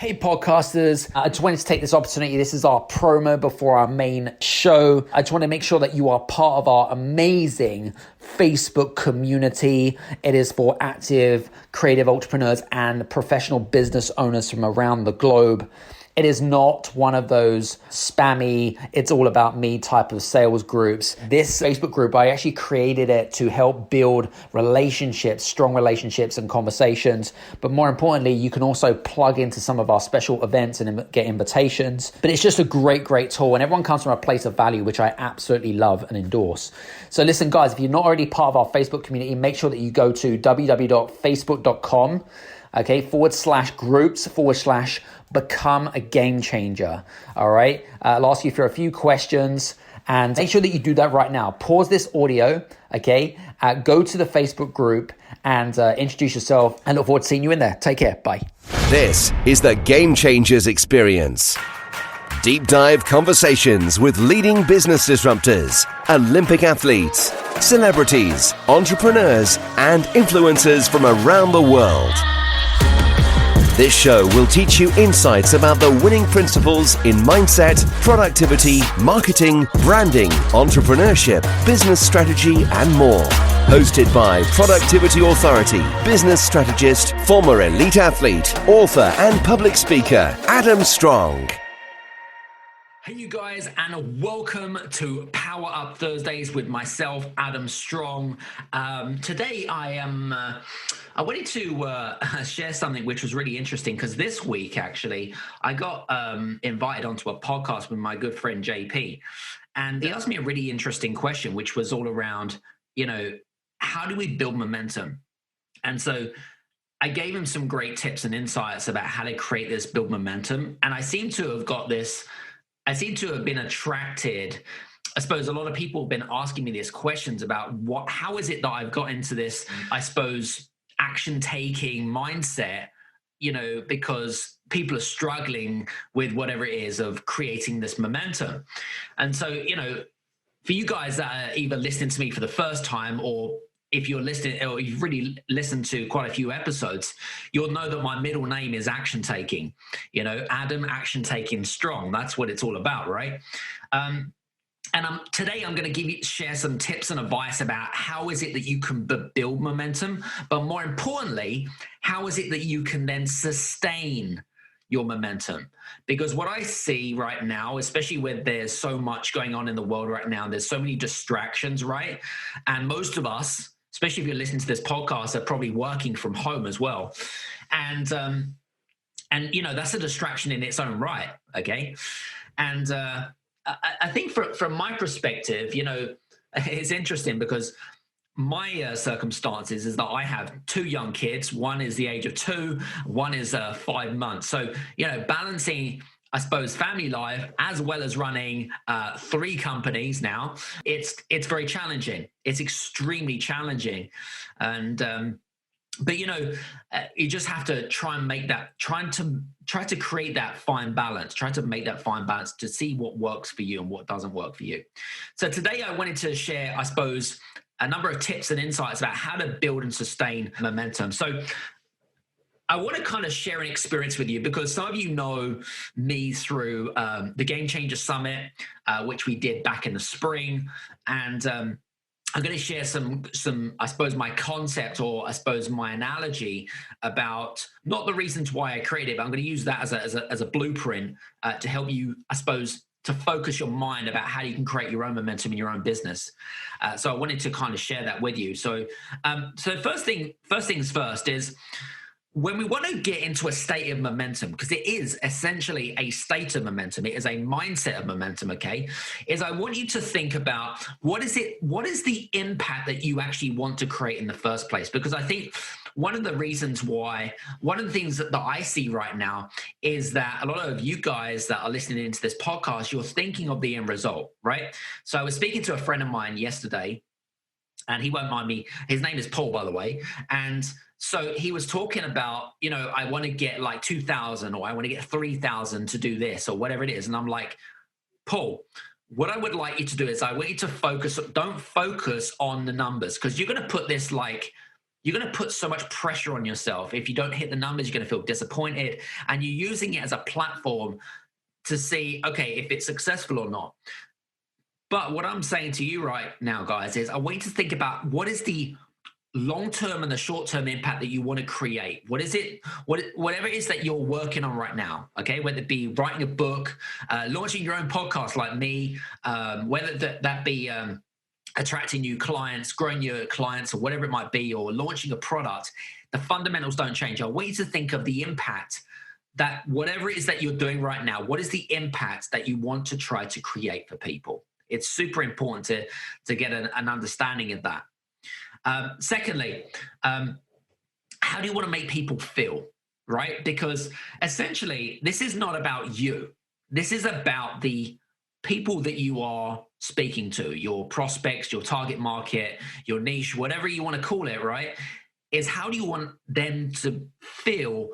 Hey podcasters, I just wanted to take this opportunity. This is our promo before our main show. I just want to make sure that you are part of our amazing Facebook community. It is for active creative entrepreneurs and professional business owners from around the globe. It is not one of those spammy, it's all about me type of sales groups. This Facebook group, I actually created it to help build relationships, strong relationships and conversations. But more importantly, you can also plug into some of our special events and get invitations. But it's just a great tool, and everyone comes from a place of value, which I absolutely love and endorse. So listen, guys, if you're not already part of our Facebook community, make sure that you go to www.facebook.com. /groups/become a game changer. All right. I'll ask you for a few questions and make sure that you do that right now. Pause this audio. Okay. Go to the Facebook group and introduce yourself, and look forward to seeing you in there. Take care. Bye. This is the Game Changers Experience. Deep dive conversations with leading business disruptors, Olympic athletes, celebrities, entrepreneurs, and influencers from around the world. This show will teach you insights about the winning principles in mindset, productivity, marketing, branding, entrepreneurship, business strategy, and more. Hosted by Productivity Authority, business strategist, former elite athlete, author, and public speaker, Adam Strong. Hey you guys, and welcome to Power Up Thursdays with myself, Adam Strong. Today I wanted to share something which was really interesting, because this week actually I got invited onto a podcast with my good friend JP, and he asked me a really interesting question, which was all around, how do we build momentum? And so I gave him some great tips and insights about how to create this build momentum, and I seem to have been attracted. I suppose a lot of people have been asking me these questions about how is it that I've got into this, I suppose, action-taking mindset, because people are struggling with whatever it is of creating this momentum. And so, for you guys that are either listening to me for the first time, or if you're listening, or you've really listened to quite a few episodes, you'll know that my middle name is Action Taking. Adam Action Taking Strong. That's what it's all about, right? Today I'm going to share some tips and advice about how is it that you can build momentum, but more importantly, how is it that you can then sustain your momentum? Because what I see right now, especially when there's so much going on in the world right now, there's so many distractions, right? And most of us, especially if you're listening to this podcast, are probably working from home as well. And that's a distraction in its own right, okay? And I think from my perspective, it's interesting because my circumstances is that I have two young kids. One is the age of 2, one is 5 months. So, balancing, I suppose, family life as well as running 3 companies now, it's very challenging. It's extremely challenging. And but you just have to try to create that fine balance, try to make that fine balance to see what works for you and what doesn't work for you. So today I wanted to share, I suppose, a number of tips and insights about how to build and sustain momentum. So I want to kind of share an experience with you, because some of you know me through the Game Changer Summit, which we did back in the spring. And I'm going to share some, I suppose, my concept, or I suppose my analogy about not the reasons why I created it, but I'm going to use that as a blueprint to help you, I suppose, to focus your mind about how you can create your own momentum in your own business. So I wanted to kind of share that with you. So first things first is, when we want to get into a state of momentum, because it is essentially a state of momentum, it is a mindset of momentum, okay, is I want you to think about what is the impact that you actually want to create in the first place? Because I think one of the things that I see right now is that a lot of you guys that are listening into this podcast, you're thinking of the end result, right? So I was speaking to a friend of mine yesterday, and he won't mind me, his name is Paul, by the way, and so he was talking about, I want to get like 2,000, or I want to get 3,000 to do this, or whatever it is. And I'm like, Paul, what I would like you to do is I want you to don't focus on the numbers, because you're going to put this like you're going to put so much pressure on yourself. If you don't hit the numbers, you're going to feel disappointed. And you're using it as a platform to see, okay, if it's successful or not. But what I'm saying to you right now, guys, is I want you to think about what is the long-term and the short-term impact that you want to create. What is it? Whatever it is that you're working on right now, okay? Whether it be writing a book, launching your own podcast like me, whether that be attracting new clients, growing your clients, or whatever it might be, or launching a product, the fundamentals don't change. I want you to think of the impact that whatever it is that you're doing right now, what is the impact that you want to try to create for people? It's super important to get an understanding of that. Secondly, how do you want to make people feel, right? Because essentially, this is not about you. This is about the people that you are speaking to, your prospects, your target market, your niche, whatever you want to call it, right? Is how do you want them to feel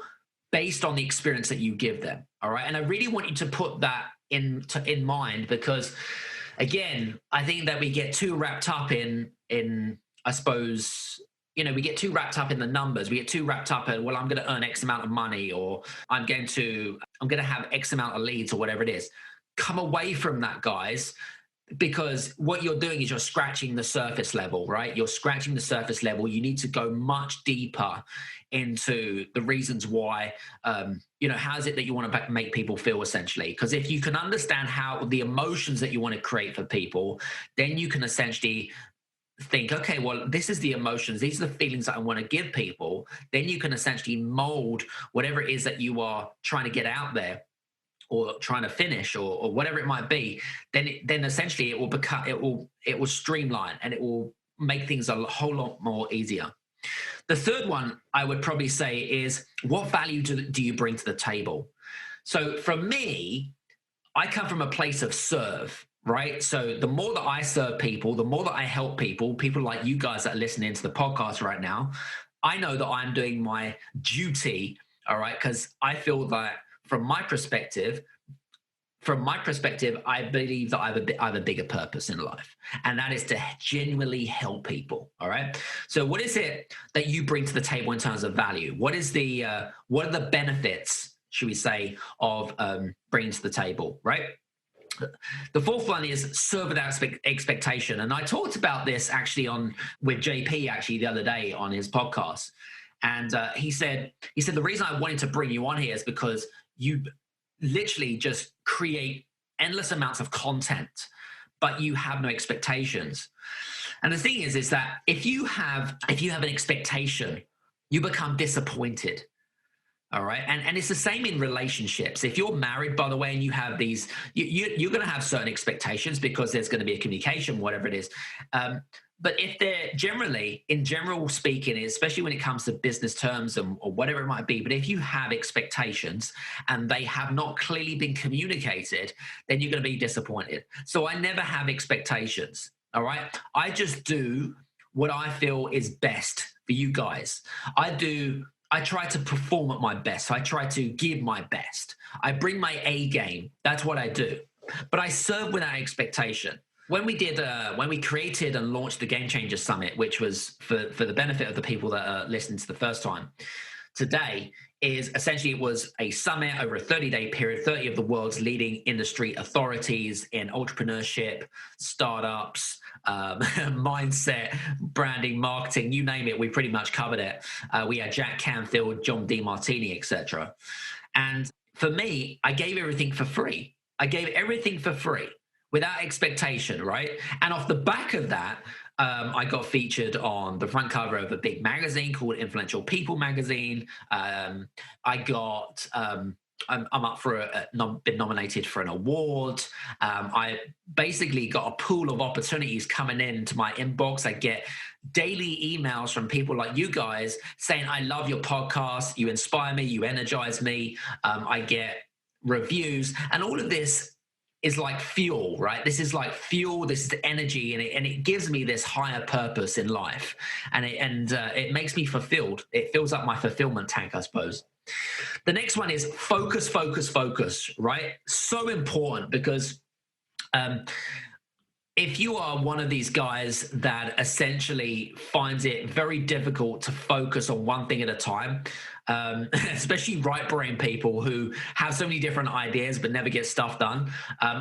based on the experience that you give them, all right? And I really want you to put that in mind because, again, I think that we get too wrapped up in I suppose, we get too wrapped up in the numbers. We get too wrapped up in, well, I'm going to earn X amount of money, or I'm going to have X amount of leads, or whatever it is. Come away from that, guys, because what you're doing is you're scratching the surface level, right? You're scratching the surface level. You need to go much deeper into the reasons why, how is it that you want to make people feel, essentially? Because if you can understand how the emotions that you want to create for people, then you can essentially think, okay, well, this is the emotions, these are the feelings that I want to give people. Then you can essentially mold whatever it is that you are trying to get out there or trying to finish or whatever it might be. Then essentially it will streamline and it will make things a whole lot more easier. The third one I would probably say is, what value do you bring to the table? So for me, I come from a place of serve, right? So the more that I serve people, the more that I help people like you guys that are listening to the podcast right now, I know that I'm doing my duty, all right? Because I feel that from my perspective, I believe that I have a bigger purpose in life, and that is to genuinely help people. All right. So, what is it that you bring to the table in terms of value? What are the benefits, should we say, of bringing to the table? Right. The fourth one is serve without expectation, and I talked about this actually with JP actually the other day on his podcast, and he said the reason I wanted to bring you on here is because you literally just create endless amounts of content, but you have no expectations. And the thing is that if you have an expectation, you become disappointed. All right. And it's the same in relationships. If you're married, by the way, and you have these, you're going to have certain expectations because there's going to be a communication, whatever it is. But if they're in general speaking, especially when it comes to business terms or whatever it might be, but if you have expectations and they have not clearly been communicated, then you're going to be disappointed. So I never have expectations. All right. I just do what I feel is best for you guys. I try to perform at my best. I try to give my best. I bring my A game. That's what I do. But I serve without expectation. When we created and launched the Game Changer Summit, which was for the benefit of the people that are listening to the first time today, is essentially it was a summit over a 30-day period, 30 of the world's leading industry authorities in entrepreneurship, startups, mindset, branding, marketing, you name it, we pretty much covered it. We had Jack Canfield, John DeMartini, etc. And for me, I gave everything for free. Without expectation, right? And off the back of that, I got featured on the front cover of a big magazine called Influential People magazine. I'm up for been nominated for an award. I basically got a pool of opportunities coming into my inbox. I get daily emails from people like you guys saying, I love your podcast. You inspire me. You energize me. I get reviews, and all of this is like fuel, right? This is like fuel. This is the energy, and it gives me this higher purpose in life, and it makes me fulfilled. It fills up my fulfillment tank, I suppose. The next one is focus, focus, focus, right? So important because if you are one of these guys that essentially finds it very difficult to focus on one thing at a time, especially right brain people who have so many different ideas but never get stuff done,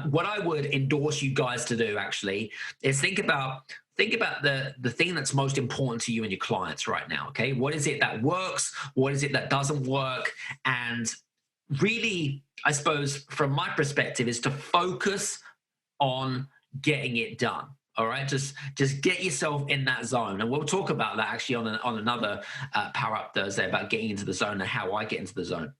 what I would endorse you guys to do actually is think about the thing that's most important to you and your clients right now. Okay, what is it that works? What is it that doesn't work? And really, I suppose from my perspective is to focus on getting it done. All right, just get yourself in that zone, and we'll talk about that actually on another Power Up Thursday about getting into the zone and how I get into the zone.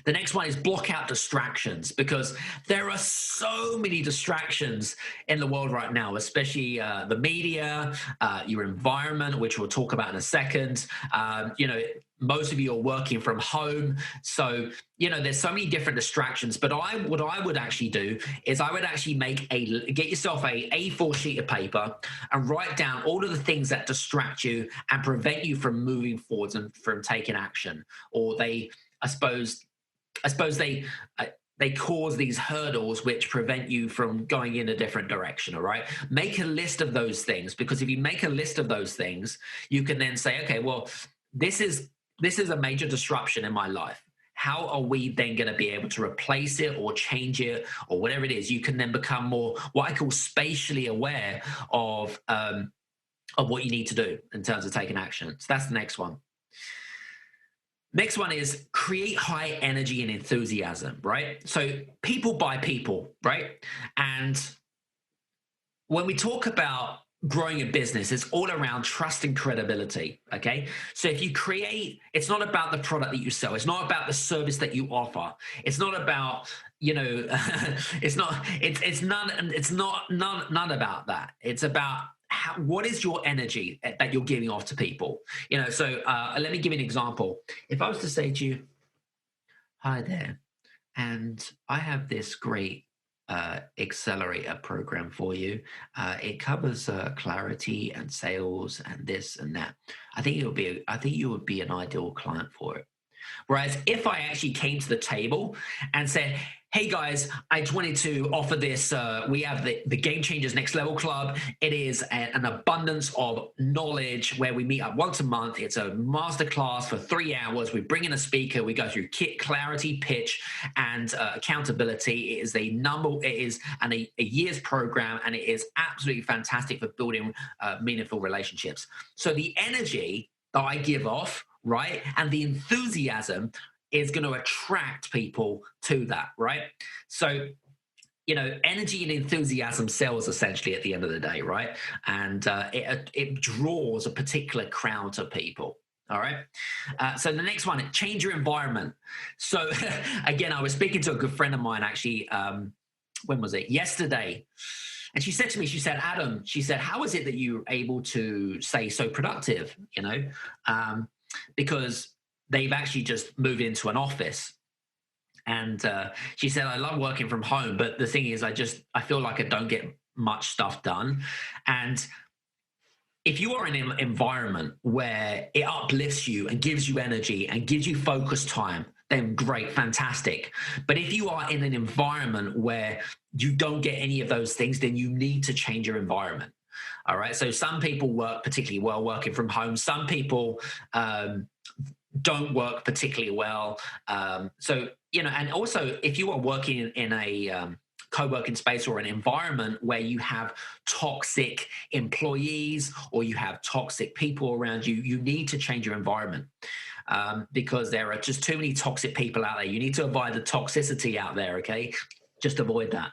The next one is block out distractions, because there are so many distractions in the world right now, especially the media, your environment, which we'll talk about in a second. Most of you are working from home. So, there's so many different distractions. But what I would actually do is I would actually get yourself a A4 sheet of paper and write down all of the things that distract you and prevent you from moving forwards and from taking action. Or I suppose they cause these hurdles which prevent you from going in a different direction. All right, make a list of those things, because if you make a list of those things, you can then say, okay, well, this is a major disruption in my life. How are we then going to be able to replace it or change it or whatever it is? You can then become more what I call spatially aware of what you need to do in terms of taking action. So that's the next one. Next one is create high energy and enthusiasm, right? So people buy people, right? And when we talk about growing a business, it's all around trust and credibility, okay? So if you it's not about the product that you sell. It's not about the service that you offer. It's not about, it's none about that. It's about what is your energy that you're giving off to people? So let me give you an example. If I was to say to you, hi there, and I have this great accelerator program for you. It covers clarity and sales and this and that. I think you would be an ideal client for it. Whereas if I actually came to the table and said, hey guys, I just wanted to offer this. We have the Game Changers Next Level Club. It is an abundance of knowledge where we meet up once a month. It's a masterclass for 3 hours. We bring in a speaker. We go through clarity, pitch, and accountability. It is a year's program, and it is absolutely fantastic for building meaningful relationships. So the energy that I give off, right, and the enthusiasm is going to attract people to that, right? So, energy and enthusiasm sells essentially at the end of the day, right? And it draws a particular crowd to people. All right. So the next one, change your environment. So again, I was speaking to a good friend of mine actually. When was it? Yesterday. And she said to me, Adam, how is it that you're able to stay so productive? Because they've actually just moved into an office. And she said, I love working from home, but the thing is, I feel like I don't get much stuff done. And if you are in an environment where it uplifts you and gives you energy and gives you focus time, then great, fantastic. But if you are in an environment where you don't get any of those things, then you need to change your environment. All right. So some people work particularly well working from home. Some people don't work particularly well. And also if you are working in a co-working space or an environment where you have toxic employees or you have toxic people around you, you need to change your environment because there are just too many toxic people out there. You need to avoid the toxicity out there, okay? Just avoid that.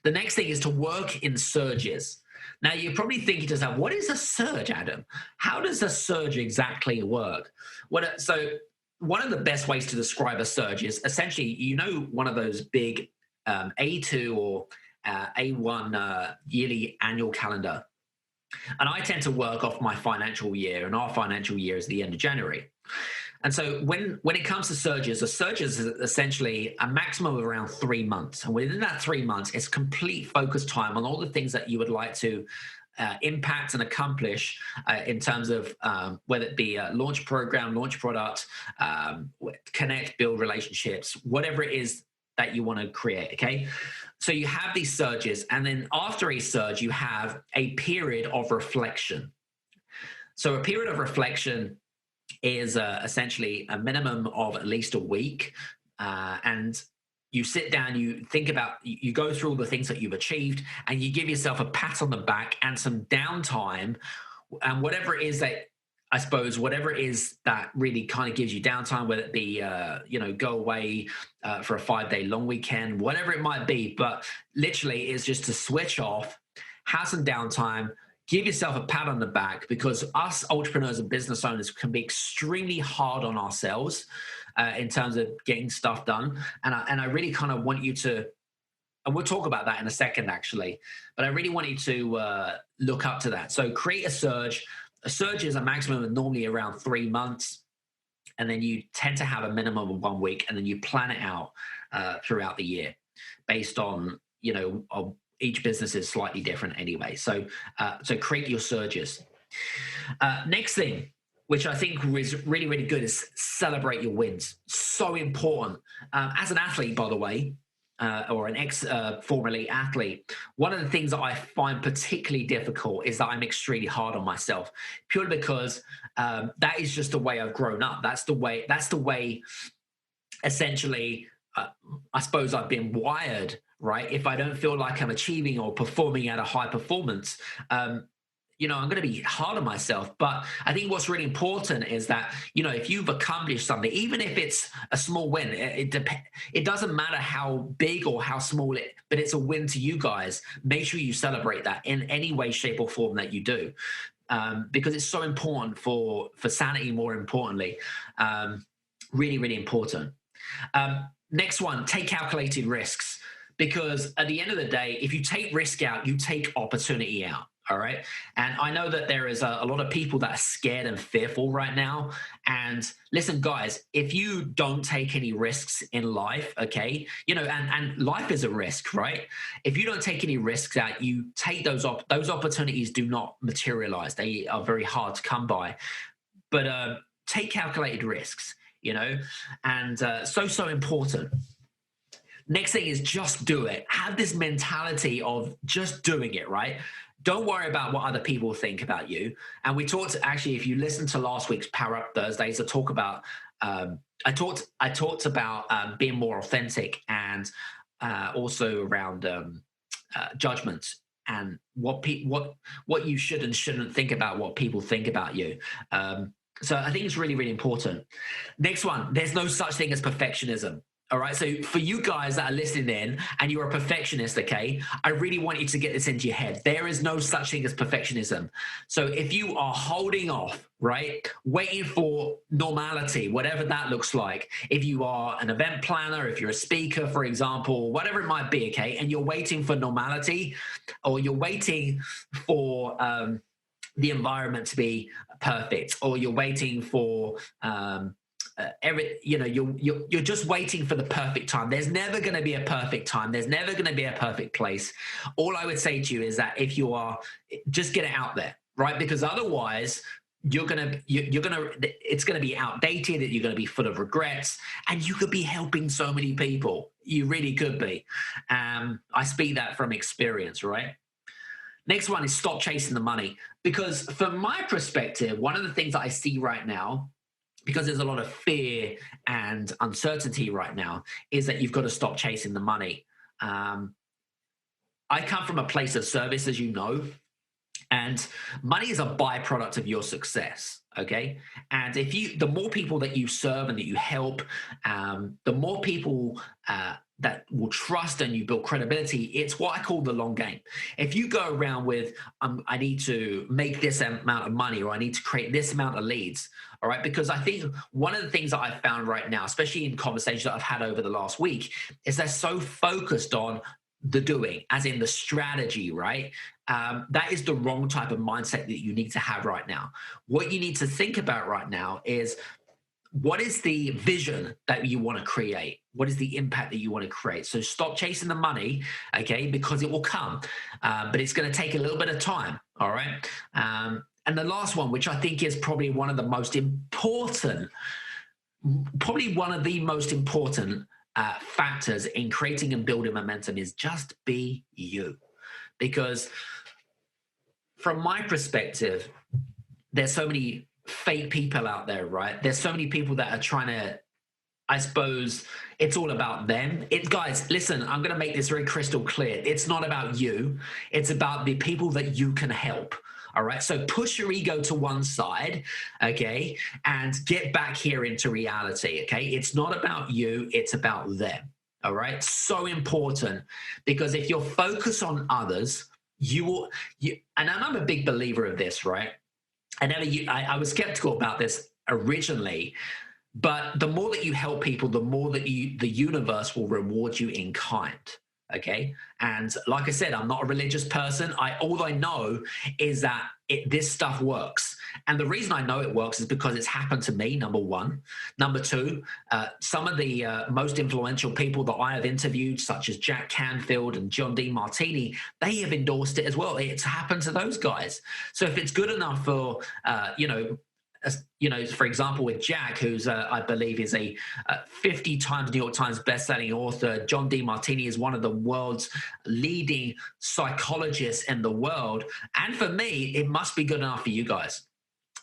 The next thing is to work in surges. Now, you're probably thinking to yourself, what is a surge, Adam? How does a surge exactly work? So one of the best ways to describe a surge is essentially, one of those big A2 or A1 yearly annual calendar. And I tend to work off my financial year, and our financial year is the end of January. And so when it comes to surges, a surge is essentially a maximum of around 3 months. And within that 3 months, it's complete focus time on all the things that you would like to impact and accomplish in terms of whether it be a launch program, launch product, connect, build relationships, whatever it is that you want to create, okay? So you have these surges, and then after a surge, you have a period of reflection. So a period of reflection is essentially a minimum of at least a week. And you sit down, you think about, you go through all the things that you've achieved, and you give yourself a pat on the back and some downtime. And whatever it is that, I suppose, whatever it is that really kind of gives you downtime, whether it be, go away for a 5-day long weekend, whatever it might be, but literally is just to switch off, have some downtime, give yourself a pat on the back, because us entrepreneurs and business owners can be extremely hard on ourselves in terms of getting stuff done. And I really kind of want you to, and we'll talk about that in a second, actually, but I really want you to look up to that. So create a surge. A surge is a maximum of normally around 3 months. And then you tend to have a minimum of 1 week, and then you plan it out throughout the year based on, each business is slightly different anyway. So create your surges. Next thing, which I think is really, really good, is celebrate your wins. So important. As an athlete, by the way, or an formerly athlete, one of the things that I find particularly difficult is that I'm extremely hard on myself, purely because that is just the way I've grown up. That's the way essentially, I suppose I've been wired, right? If I don't feel like I'm achieving or performing at a high performance, I'm going to be hard on myself. But I think what's really important is that, if you've accomplished something, even if it's a small win, it doesn't matter how big or how small but it's a win to you guys. Make sure you celebrate that in any way, shape, or form that you do, because it's so important for sanity. More importantly, really, really important. Next one, take calculated risks, because at the end of the day, if you take risk out, you take opportunity out. All right. And I know that there is a lot of people that are scared and fearful right now. And listen, guys, if you don't take any risks in life, okay, and life is a risk, right? If you don't take any risks out, you take those opportunities do not materialize. They are very hard to come by. But take calculated risks, and so important. Next thing is just do it. Have this mentality of just doing it, right? Don't worry about what other people think about you. And we talked, actually, if you listen to last week's Power Up Thursdays, I talked about being more authentic, and also around judgments and what you should and shouldn't think about what people think about you. So I think it's really, really important. Next one, there's no such thing as perfectionism. All right. So for you guys that are listening in and you're a perfectionist, okay, I really want you to get this into your head. There is no such thing as perfectionism. So if you are holding off, right, waiting for normality, whatever that looks like, if you are an event planner, if you're a speaker, for example, whatever it might be, okay, and you're waiting for normality, or you're waiting for the environment to be perfect, or you're waiting for you're just waiting for the perfect time. There's never going to be a perfect time. There's never going to be a perfect place. All I would say to you is that if you are, just get it out there, right? Because otherwise it's going to be outdated. You're going to be full of regrets, and you could be helping so many people. You really could be. I speak that from experience, right? Next one is stop chasing the money. Because from my perspective, one of the things that I see right now, because there's a lot of fear and uncertainty right now, is that you've got to stop chasing the money. I come from a place of service, as you know, and money is a byproduct of your success, okay? And the more people that you serve and that you help, the more people that will trust and you build credibility. It's what I call the long game. If you go around with, I need to make this amount of money, or I need to create this amount of leads, all right? Because I think one of the things that I've found right now, especially in conversations that I've had over the last week, is they're so focused on the doing, as in the strategy, right? That is the wrong type of mindset that you need to have right now. What you need to think about right now is, what is the vision that you want to create? What is the impact that you want to create? So stop chasing the money, okay, because it will come, but it's going to take a little bit of time, all right? And the last one, which I think is probably one of the most important factors in creating and building momentum is just be you. Because from my perspective, there's so many fake people out there, right? There's so many people that are trying to, I suppose it's all about them. Guys, listen, I'm going to make this very crystal clear. It's not about you. It's about the people that you can help. All right. So push your ego to one side, okay, and get back here into reality. Okay. It's not about you. It's about them. All right. So important, because if you're focused on others, and I'm a big believer of this, right? I was skeptical about this originally, but the more that you help people, the more that the universe will reward you in kind. Okay. And like I said, I'm not a religious person. All I know is that this stuff works. And the reason I know it works is because it's happened to me, number one. Number two, some of the most influential people that I have interviewed, such as Jack Canfield and John D. Martini, they have endorsed it as well. It's happened to those guys. So if it's good enough for, for example, with Jack, who's I believe is a 50 times New York Times bestselling author. John D. Martini is one of the world's leading psychologists in the world. And for me, it must be good enough for you guys.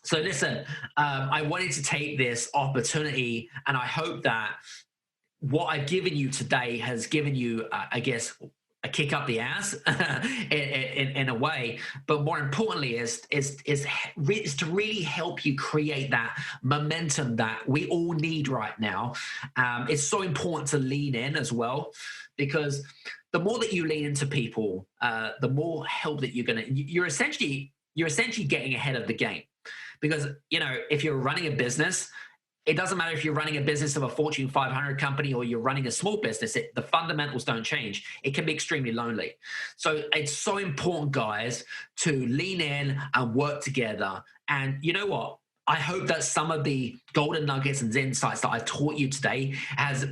So listen, I wanted to take this opportunity, and I hope that what I've given you today has given you, I guess, a kick up the ass in a way, but more importantly is to really help you create that momentum that we all need right now. It's so important to lean in as well, because the more that you lean into people, the more help that you're essentially getting ahead of the game. Because, if you're running a business, it doesn't matter if you're running a business of a Fortune 500 company or you're running a small business, the fundamentals don't change. It can be extremely lonely. So it's so important, guys, to lean in and work together. And you know what? I hope that some of the golden nuggets and insights that I've taught you today has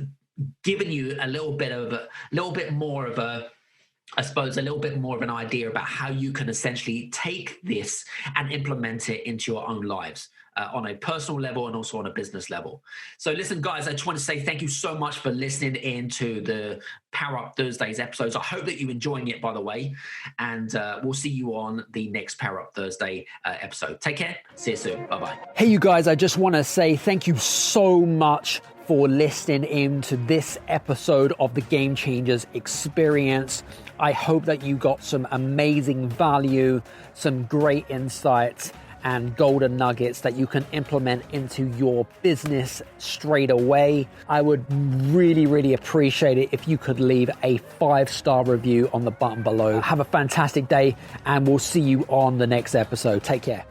given you a little bit more of an idea about how you can essentially take this and implement it into your own lives. On a personal level and also on a business level. So listen, guys, I just want to say thank you so much for listening in to the Power Up Thursdays episodes. I hope that you're enjoying it, by the way. And we'll see you on the next Power Up Thursday episode. Take care. See you soon. Bye-bye. Hey, you guys, I just want to say thank you so much for listening in to this episode of the Game Changers Experience. I hope that you got some amazing value, some great insights, and golden nuggets that you can implement into your business straight away. I would really, really appreciate it if you could leave a 5-star review on the button below. Have a fantastic day, and we'll see you on the next episode. Take care.